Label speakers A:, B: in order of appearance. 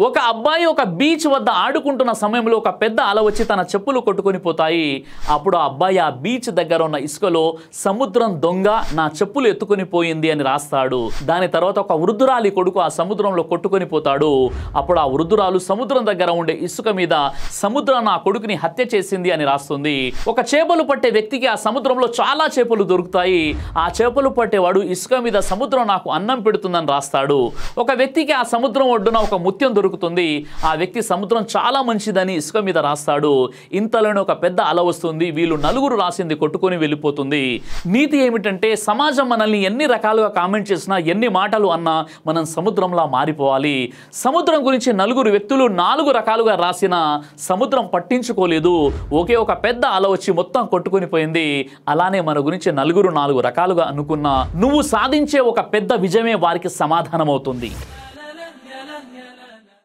A: ఒక అబ్బాయి ఒక బీచ్ వద్ద ఆడుకుంటున్న సమయంలో ఒక పెద్ద అల వచ్చి తన చెప్పులు కొట్టుకొని పోతాయి. అప్పుడు ఆ అబ్బాయి ఆ బీచ్ దగ్గర ఉన్న ఇసుకలో సముద్రం దొంగ నా చెప్పులు ఎత్తుకొని పోయింది అని రాస్తాడు. దాని తర్వాత ఒక వృద్ధురాలి కొడుకు ఆ సముద్రంలో కొట్టుకొని పోతాడు. అప్పుడు ఆ వృద్ధురాలు సముద్రం దగ్గర ఉండే ఇసుక మీద సముద్రం నా కొడుకుని హత్య చేసింది అని రాస్తుంది. ఒక చేపలు పట్టే వ్యక్తికి ఆ సముద్రంలో చాలా చేపలు దొరుకుతాయి. ఆ చేపలు పట్టేవాడు ఇసుక మీద సముద్రం నాకు అన్నం పెడుతుందని రాస్తాడు. ఒక వ్యక్తికి ఆ సముద్రం ఒడ్డున ఒక ముత్యం దొరుకుతుంది. ఆ వ్యక్తి సముద్రం చాలా మంచిదని ఇసుక మీద రాస్తాడు. ఇంతలోనే ఒక పెద్ద అల వస్తుంది. వీళ్ళు నలుగురు రాసింది కొట్టుకొని వెళ్ళిపోతుంది. నీతి ఏమిటంటే సమాజం మనల్ని ఎన్ని రకాలుగా కామెంట్ చేసినా ఎన్ని మాటలు అన్నా మనం సముద్రంలా మారిపోవాలి. సముద్రం గురించి నలుగురు వ్యక్తులు 4 రకాలుగా రాసిన సముద్రం పట్టించుకోలేదు. ఒకే ఒక పెద్ద అల వచ్చి మొత్తం కొట్టుకొని పోయింది. అలానే మన గురించి నలుగురు 4 రకాలుగా అనుకున్నా నువ్వు సాధించే ఒక పెద్ద విజయమే వారికి సమాధానం అవుతుంది.